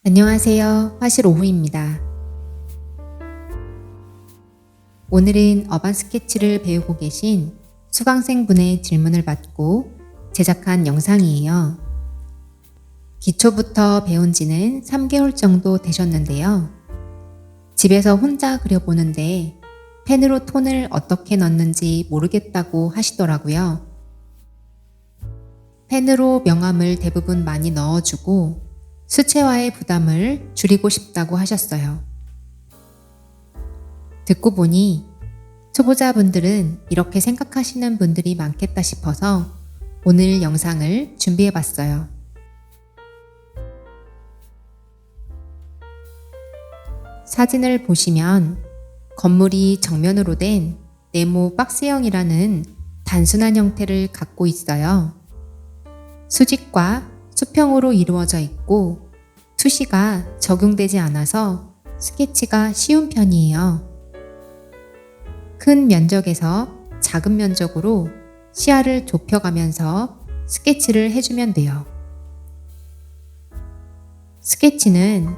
안녕하세요. 화실 오후입니다. 오늘은 어반 스케치를 배우고 계신 수강생분의 질문을 받고 제작한 영상이에요. 기초부터 배운 지는 3개월 정도 되셨는데요. 집에서 혼자 그려보는데 펜으로 톤을 어떻게 넣는지 모르겠다고 하시더라고요. 펜으로 명암을 대부분 많이 넣어주고 수채화의 부담을 줄이고 싶다고 하셨어요. 듣고 보니 초보자분들은 이렇게 생각하시는 분들이 많겠다 싶어서 오늘 영상을 준비해 봤어요. 사진을 보시면 건물이 정면으로 된 네모 박스형이라는 단순한 형태를 갖고 있어요. 수직과 수평으로 이루어져 있고 투시가 적용되지 않아서 스케치가 쉬운 편이에요. 큰 면적에서 작은 면적으로 시야를 좁혀가면서 스케치를 해주면 돼요. 스케치는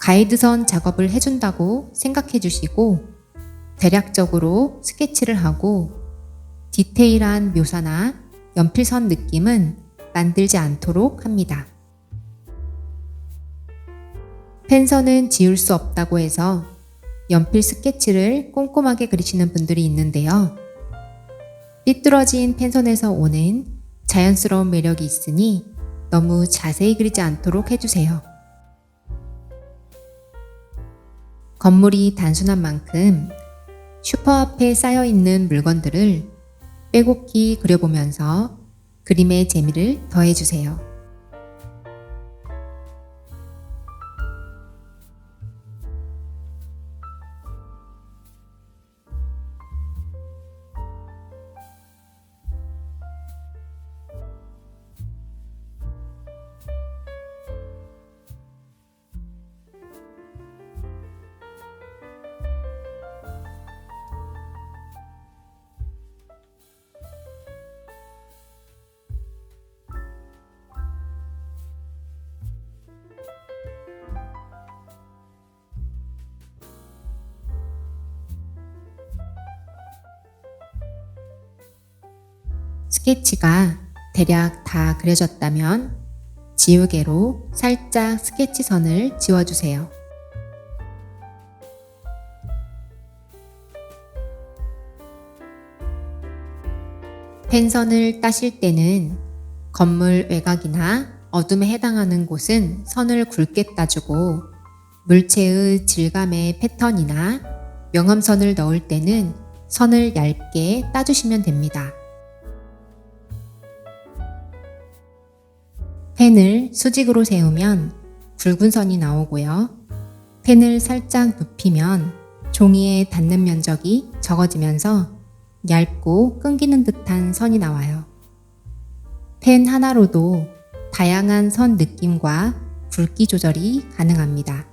가이드선 작업을 해준다고 생각해 주시고 대략적으로 스케치를 하고 디테일한 묘사나 연필선 느낌은 만들지 않도록 합니다. 펜선은 지울 수 없다고 해서 연필 스케치를 꼼꼼하게 그리시는 분들이 있는데요. 삐뚤어진 펜선에서 오는 자연스러운 매력이 있으니 너무 자세히 그리지 않도록 해주세요. 건물이 단순한 만큼 슈퍼 앞에 쌓여있는 물건들을 빼곡히 그려보면서 그림의 재미를 더해주세요. 스케치가 대략 다 그려졌다면 지우개로 살짝 스케치 선을 지워주세요. 펜선을 따실 때는 건물 외곽이나 어둠에 해당하는 곳은 선을 굵게 따주고 물체의 질감의 패턴이나 명암선을 넣을 때는 선을 얇게 따주시면 됩니다. 펜을 수직으로 세우면 굵은 선이 나오고요. 펜을 살짝 눕히면 종이에 닿는 면적이 적어지면서 얇고 끊기는 듯한 선이 나와요. 펜 하나로도 다양한 선 느낌과 굵기 조절이 가능합니다.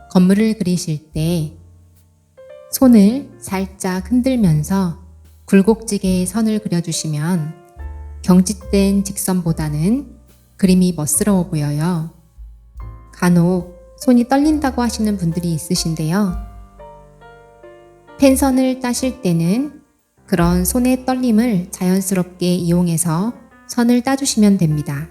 건물을 그리실 때 손을 살짝 흔들면서 굴곡지게 선을 그려주시면 경직된 직선보다는 그림이 멋스러워 보여요. 간혹 손이 떨린다고 하시는 분들이 있으신데요. 펜선을 따실 때는 그런 손의 떨림을 자연스럽게 이용해서 선을 따주시면 됩니다.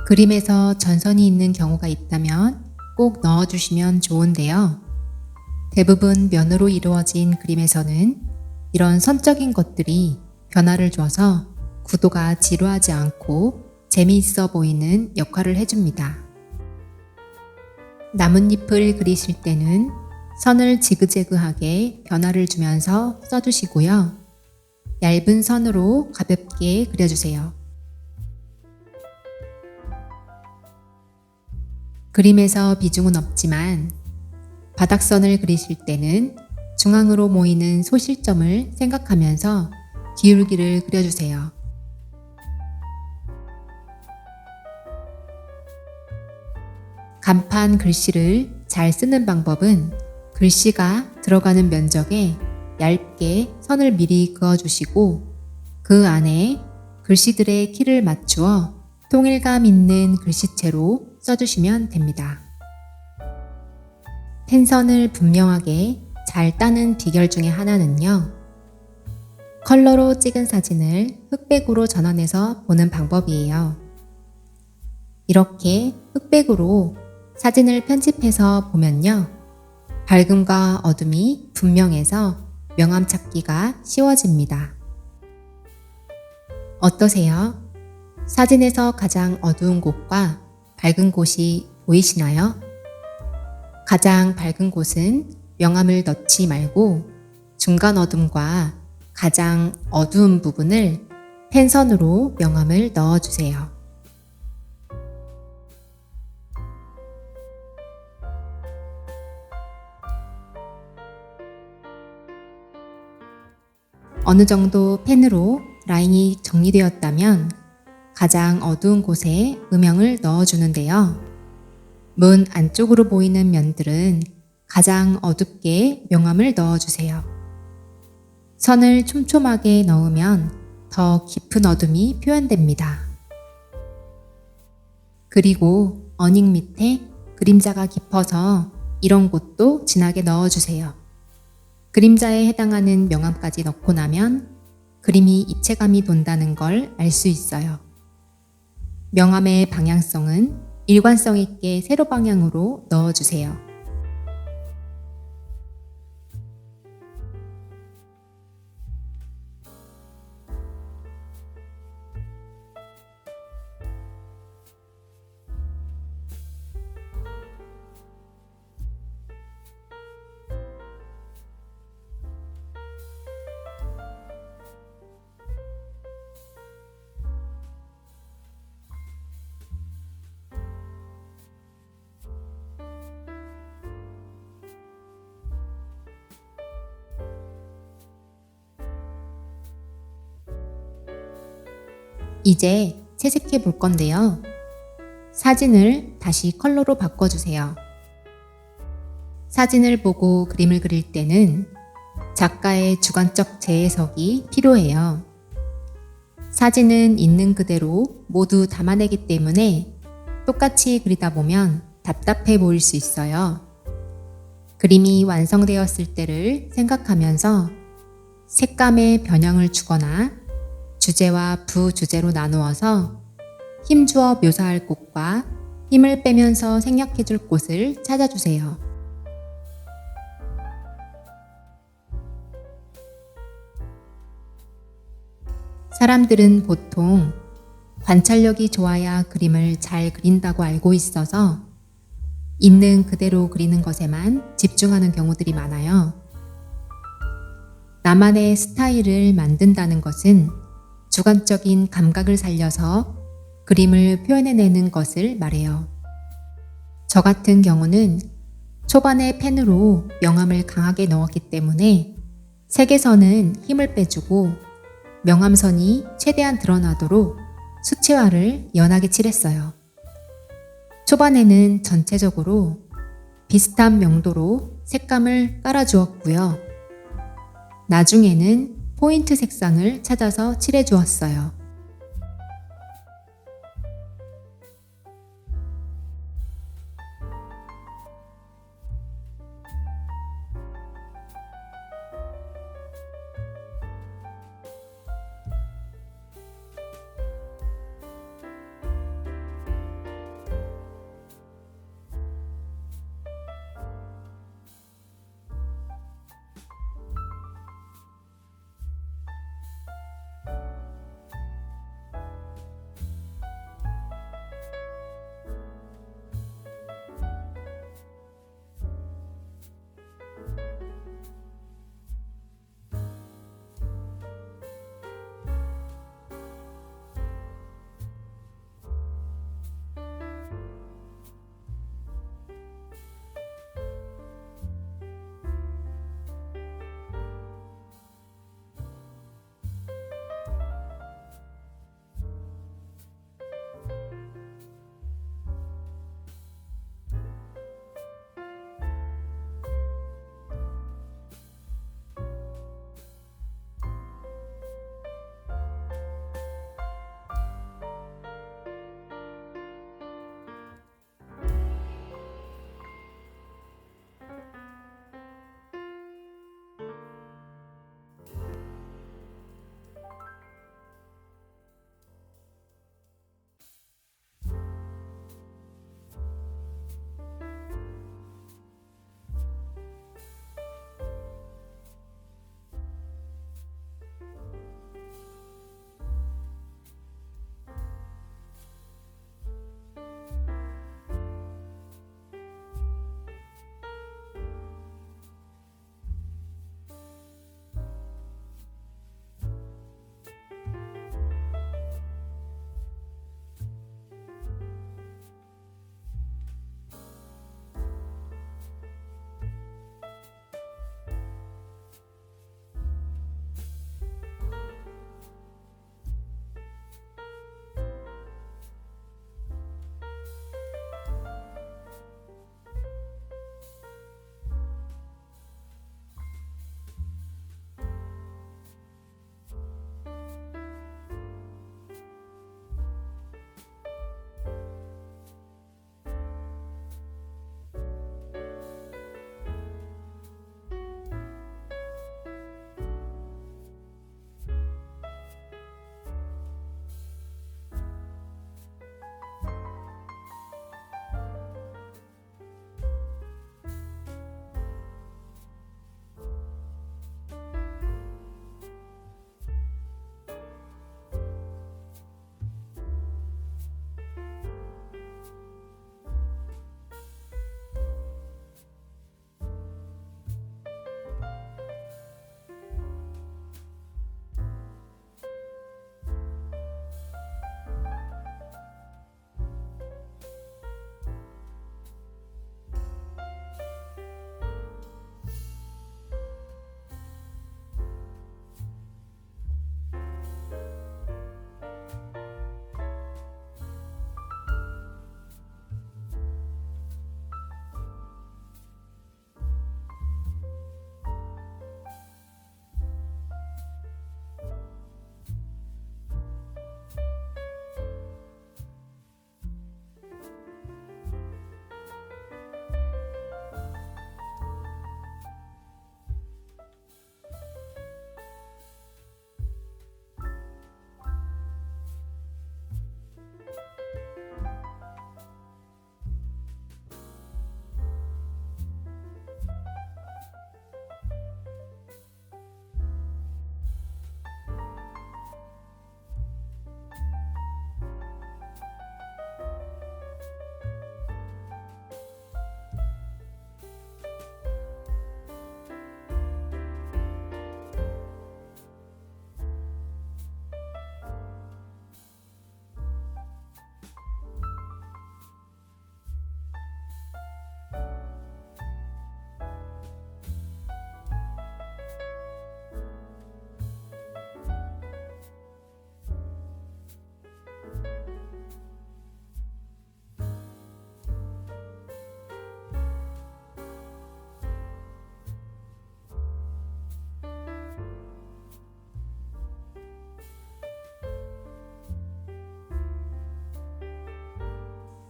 그림에서 전선이 있는 경우가 있다면 꼭 넣어주시면 좋은데요. 대부분 면으로 이루어진 그림에서는 이런 선적인 것들이 변화를 줘서 구도가 지루하지 않고 재미있어 보이는 역할을 해줍니다. 나뭇잎을 그리실 때는 선을 지그재그하게 변화를 주면서 써주시고요. 얇은 선으로 가볍게 그려주세요. 그림에서 비중은 없지만 바닥선을 그리실 때는 중앙으로 모이는 소실점을 생각하면서 기울기를 그려주세요. 간판 글씨를 잘 쓰는 방법은 글씨가 들어가는 면적에 얇게 선을 미리 그어주시고 그 안에 글씨들의 키를 맞추어 통일감 있는 글씨체로 써주시면 됩니다. 펜선을 분명하게 잘 따는 비결 중에 하나는요. 컬러로 찍은 사진을 흑백으로 전환해서 보는 방법이에요. 이렇게 흑백으로 사진을 편집해서 보면요. 밝음과 어둠이 분명해서 명암 찾기가 쉬워집니다. 어떠세요? 사진에서 가장 어두운 곳과 밝은 곳이 보이시나요? 가장 밝은 곳은 명암을 넣지 말고 중간 어둠과 가장 어두운 부분을 펜선으로 명암을 넣어주세요. 어느 정도 펜으로 라인이 정리되었다면 가장 어두운 곳에 음영을 넣어주는데요. 문 안쪽으로 보이는 면들은 가장 어둡게 명암을 넣어주세요. 선을 촘촘하게 넣으면 더 깊은 어둠이 표현됩니다. 그리고 어닝 밑에 그림자가 깊어서 이런 곳도 진하게 넣어주세요. 그림자에 해당하는 명암까지 넣고 나면 그림이 입체감이 돈다는 걸 알 수 있어요. 명암의 방향성은 일관성 있게 세로 방향으로 넣어주세요. 이제 채색해 볼 건데요. 사진을 다시 컬러로 바꿔주세요. 사진을 보고 그림을 그릴 때는 작가의 주관적 재해석이 필요해요. 사진은 있는 그대로 모두 담아내기 때문에 똑같이 그리다 보면 답답해 보일 수 있어요. 그림이 완성되었을 때를 생각하면서 색감의 변형을 주거나 주제와 부주제로 나누어서 힘주어 묘사할 곳과 힘을 빼면서 생략해줄 곳을 찾아주세요. 사람들은 보통 관찰력이 좋아야 그림을 잘 그린다고 알고 있어서 있는 그대로 그리는 것에만 집중하는 경우들이 많아요. 나만의 스타일을 만든다는 것은 주관적인 감각을 살려서 그림을 표현해내는 것을 말해요. 저 같은 경우는 초반에 펜으로 명암을 강하게 넣었기 때문에 색에서는 힘을 빼주고 명암선이 최대한 드러나도록 수채화를 연하게 칠했어요. 초반에는 전체적으로 비슷한 명도로 색감을 깔아주었고요. 나중에는 포인트 색상을 찾아서 칠해주었어요.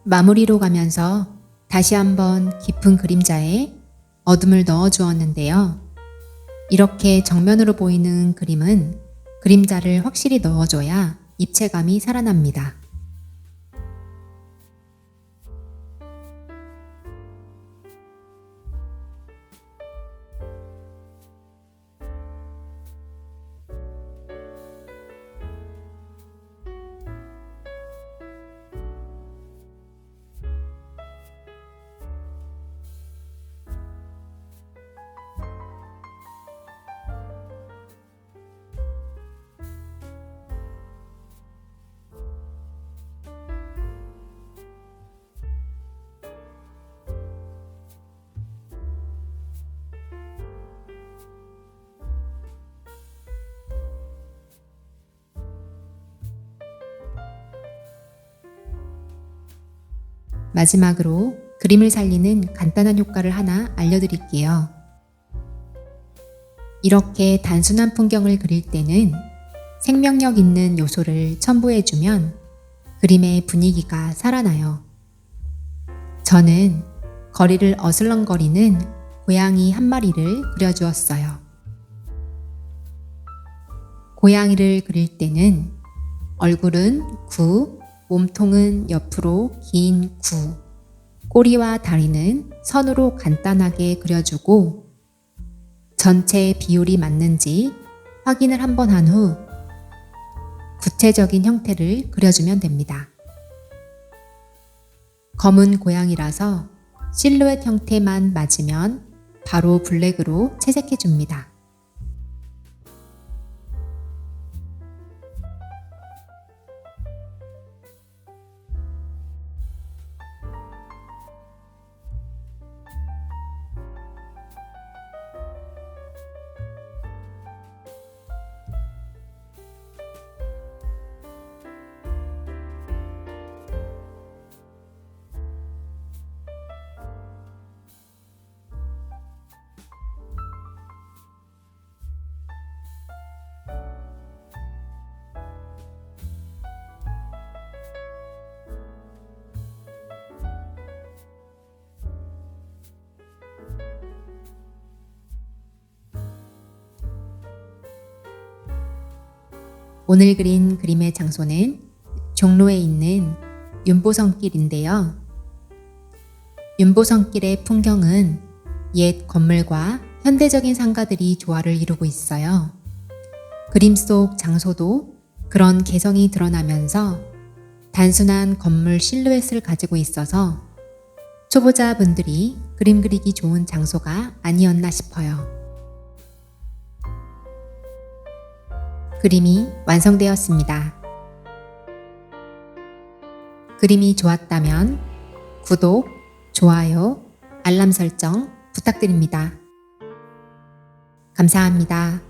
마무리로 가면서 다시 한번 깊은 그림자에 어둠을 넣어 주었는데요. 이렇게 정면으로 보이는 그림은 그림자를 확실히 넣어줘야 입체감이 살아납니다. 마지막으로 그림을 살리는 간단한 효과를 하나 알려드릴게요. 이렇게 단순한 풍경을 그릴 때는 생명력 있는 요소를 첨부해주면 그림의 분위기가 살아나요. 저는 거리를 어슬렁거리는 고양이 한 마리를 그려주었어요. 고양이를 그릴 때는 얼굴은 구, 몸통은 옆으로 긴 구, 꼬리와 다리는 선으로 간단하게 그려주고 전체 비율이 맞는지 확인을 한번 한 후 구체적인 형태를 그려주면 됩니다. 검은 고양이라서 실루엣 형태만 맞으면 바로 블랙으로 채색해 줍니다. 오늘 그린 그림의 장소는 종로에 있는 윤보성길인데요. 윤보성길의 풍경은 옛 건물과 현대적인 상가들이 조화를 이루고 있어요. 그림 속 장소도 그런 개성이 드러나면서 단순한 건물 실루엣을 가지고 있어서 초보자분들이 그림 그리기 좋은 장소가 아니었나 싶어요. 그림이 완성되었습니다. 그림이 좋았다면 구독, 좋아요, 알람 설정 부탁드립니다. 감사합니다.